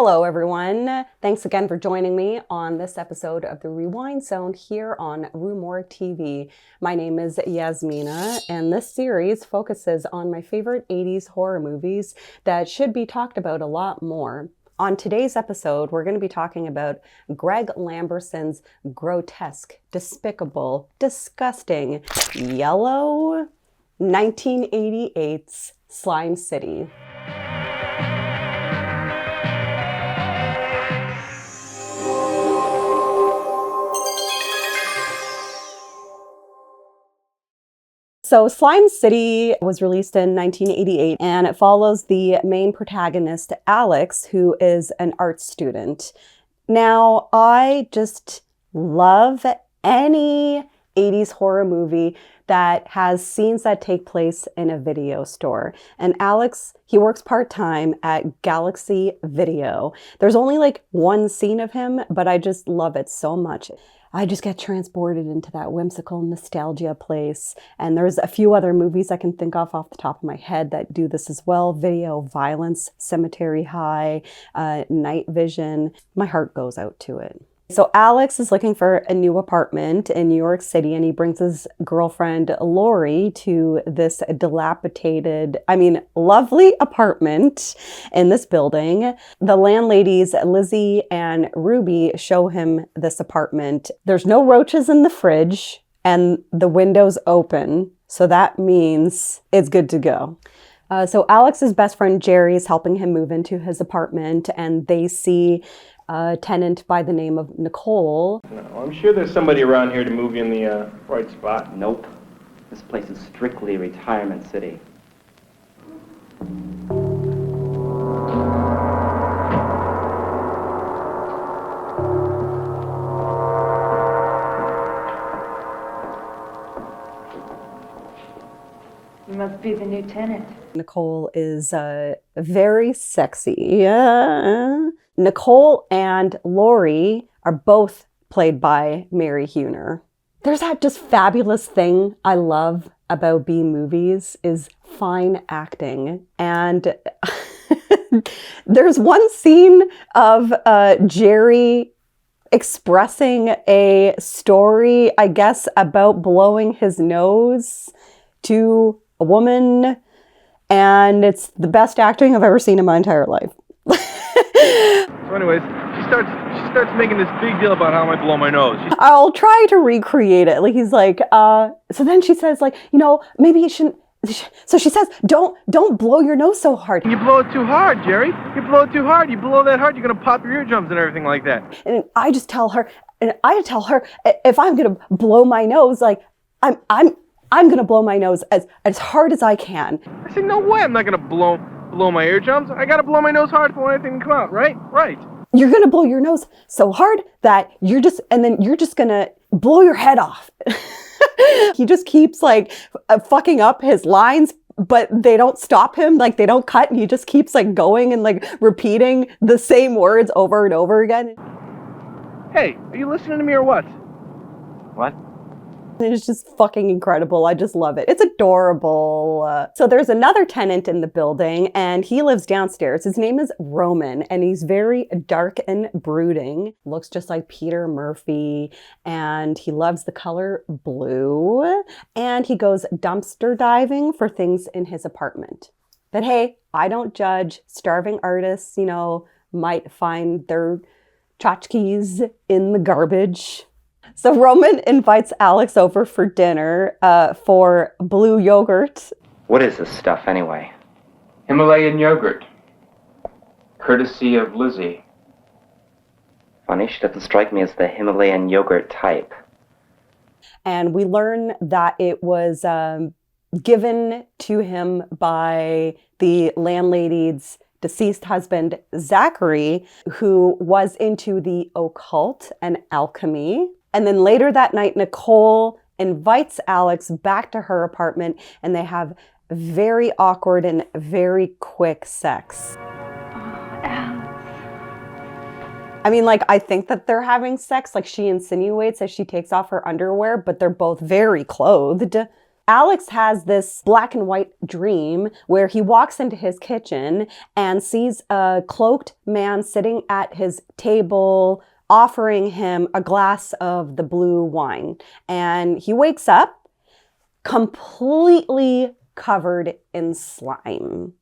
Hello, everyone. Thanks again for joining me on this episode of the Rewind Zone here on RUE MORGUE TV. My name is Yasmina, and this series focuses on my favorite 80s horror movies that should be talked about a lot more. On today's episode, we're going to be talking about Greg Lamberson's grotesque, despicable, disgusting, yellow 1988's Slime City. So Slime City was released in 1988, and it follows the main protagonist, Alex, who is an art student. Now, I just love any 80s horror movie that has scenes that take place in a video store. And Alex, he works part-time at Galaxy Video. There's only like one scene of him, but I just love it so much. I just get transported into that whimsical nostalgia place. And there's a few other movies I can think of off the top of my head that do this as well. Video Violence, Cemetery High, Night Vision. My heart goes out to it. So Alex is looking for a new apartment in New York City, and he brings his girlfriend Lori to this dilapidated, lovely apartment in this building. The landladies, Lizzie and Ruby, show him this apartment. There's no roaches in the fridge, and the window's open, so that means it's good to go. So Alex's best friend Jerry is helping him move into his apartment, and they see a tenant by the name of Nicole. No, I'm sure there's somebody around here to move you in the right spot. Nope. This place is strictly retirement city. You must be the new tenant. Nicole is very sexy. Nicole and Lori are both played by Mary Huner. There's that just fabulous thing I love about B movies is fine acting. And there's one scene of Jerry expressing a story, I guess, about blowing his nose to a woman, and it's the best acting I've ever seen in my entire life. So anyways, she starts making this big deal about how I blow my nose. I'll try to recreate it. Like he's like, so then she says like, maybe you shouldn't. So she says, don't blow your nose so hard. You blow it too hard, Jerry. You blow it too hard. You blow that hard, you're gonna pop your eardrums and everything like that. And I tell her if I'm gonna blow my nose, like I'm gonna blow my nose as hard as I can. I said, no way, I'm not gonna blow my eardrums. I gotta blow my nose hard for anything to come out, right? Right. You're gonna blow your nose so hard that you're just gonna blow your head off. He just keeps like fucking up his lines, but they don't stop him, like they don't cut, and he just keeps like going and like repeating the same words over and over again. Hey, are you listening to me or what? What? It's just fucking incredible. I just love it. It's adorable. So there's another tenant in the building, and he lives downstairs. His name is Roman, and he's very dark and brooding. Looks just like Peter Murphy, and he loves the color blue, and he goes dumpster diving for things in his apartment. But hey, I don't judge. Starving artists, might find their tchotchkes in the garbage. So Roman invites Alex over for dinner for blue yogurt. What is this stuff anyway? Himalayan yogurt, courtesy of Lizzie. Funny, she doesn't strike me as the Himalayan yogurt type. And we learn that it was given to him by the landlady's deceased husband, Zachary, who was into the occult and alchemy. And then later that night, Nicole invites Alex back to her apartment, and they have very awkward and very quick sex. I think that they're having sex, like she insinuates as she takes off her underwear, but they're both very clothed. Alex has this black and white dream where he walks into his kitchen and sees a cloaked man sitting at his table offering him a glass of the blue wine. And he wakes up completely covered in slime.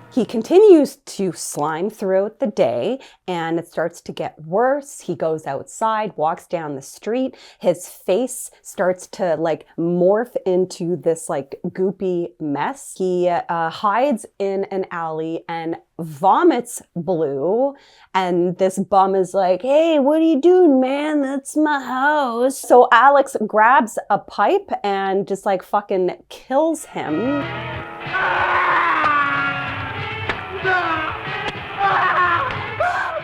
He continues to slime throughout the day, and it starts to get worse. He goes outside, walks down the street. His face starts to like morph into this like goopy mess. He hides in an alley and vomits blue. And this bum is like, hey, what are you doing, man? That's my house. So Alex grabs a pipe and just like fucking kills him.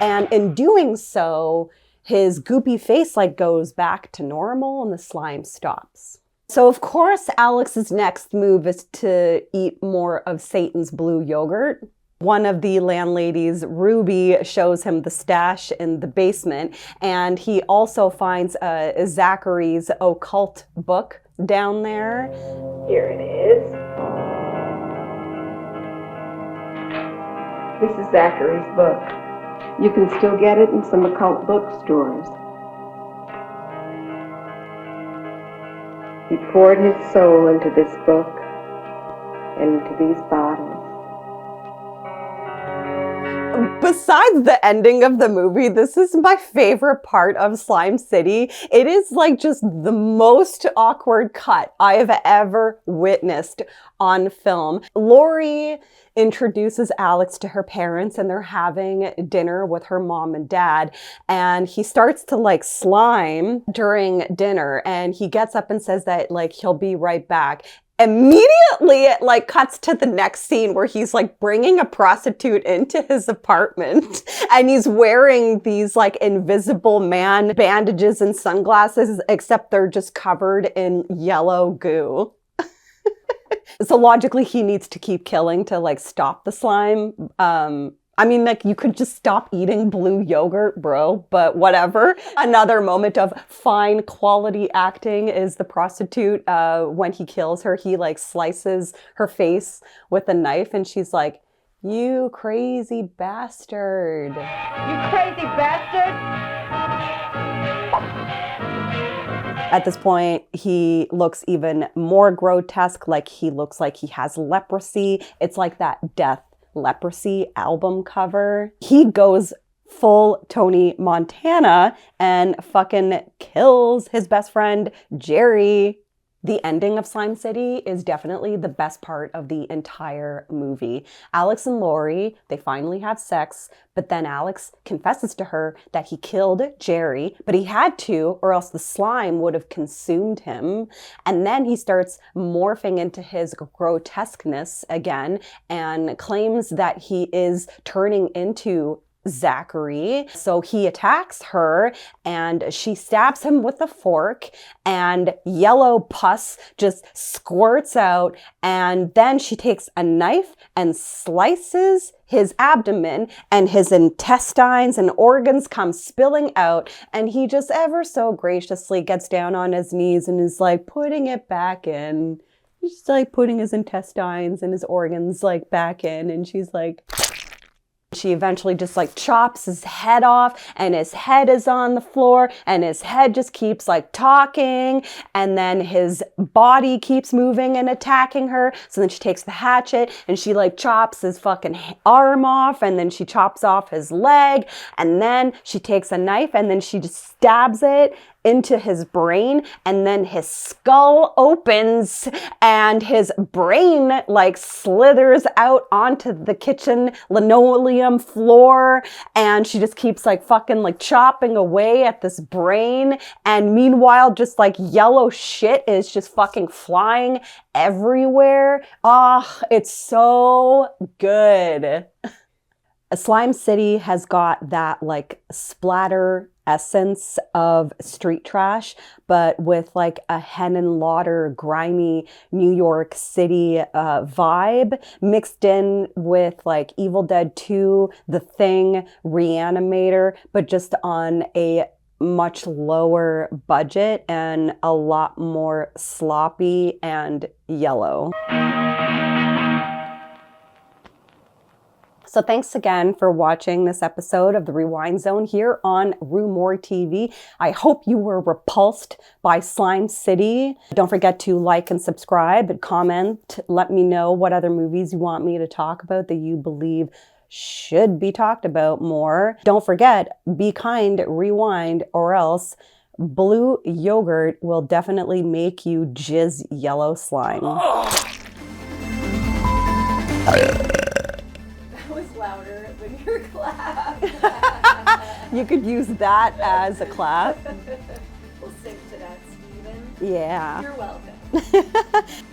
And in doing so, his goopy face like goes back to normal and the slime stops. So of course, Alex's next move is to eat more of Satan's blue yogurt. One of the landladies, Ruby, shows him the stash in the basement, and he also finds Zachary's occult book down there. Here it is. This is Zachary's book. You can still get it in some occult bookstores. He poured his soul into this book and into these bottles. Besides the ending of the movie, this is my favorite part of Slime City. It is like just the most awkward cut I have ever witnessed on film. Laurie introduces Alex to her parents and they're having dinner with her mom and dad, and he starts to like slime during dinner, and he gets up and says that like he'll be right back. Immediately it like cuts to the next scene where he's like bringing a prostitute into his apartment and he's wearing these like invisible man bandages and sunglasses, except they're just covered in yellow goo. So logically he needs to keep killing to like stop the slime. I mean, like, you could just stop eating blue yogurt, bro, but whatever. Another moment of fine quality acting is the prostitute. When he kills her, he like slices her face with a knife and she's like, you crazy bastard. You crazy bastard! At this point, he looks even more grotesque, like he looks like he has leprosy. It's like that Death Leprosy album cover. He goes full Tony Montana and fucking kills his best friend, Jerry. The ending of Slime City is definitely the best part of the entire movie. Alex and Laurie, they finally have sex, but then Alex confesses to her that he killed Jerry, but he had to, or else the slime would have consumed him. And then he starts morphing into his grotesqueness again and claims that he is turning into Zachary. So he attacks her and she stabs him with a fork and yellow pus just squirts out, and then she takes a knife and slices his abdomen and his intestines and organs come spilling out, and he just ever so graciously gets down on his knees and is like putting it back in. He's just like putting his intestines and his organs like back in, and she's like... She eventually just like chops his head off and his head is on the floor and his head just keeps like talking, and then his body keeps moving and attacking her. So then she takes the hatchet and she like chops his fucking arm off, and then she chops off his leg, and then she takes a knife and then she just stabs it into his brain, and then his skull opens and his brain like slithers out onto the kitchen linoleum floor, and she just keeps like fucking like chopping away at this brain, and meanwhile just like yellow shit is just fucking flying everywhere. Oh, it's so good. Slime City has got that like splatter essence of street trash, but with like a hen and lauder grimy New York City vibe mixed in with like Evil Dead 2, The Thing, Reanimator, but just on a much lower budget and a lot more sloppy and yellow. So thanks again for watching this episode of the Rewind Zone here on RUE MORGUE TV. I hope you were repulsed by Slime City. Don't forget to like and subscribe and comment. Let me know what other movies you want me to talk about that you believe should be talked about more. Don't forget, be kind, rewind, or else blue yogurt will definitely make you jizz yellow slime. Louder than your clap. You could use that as a clap. We'll sing to that, Steven. Yeah. You're welcome.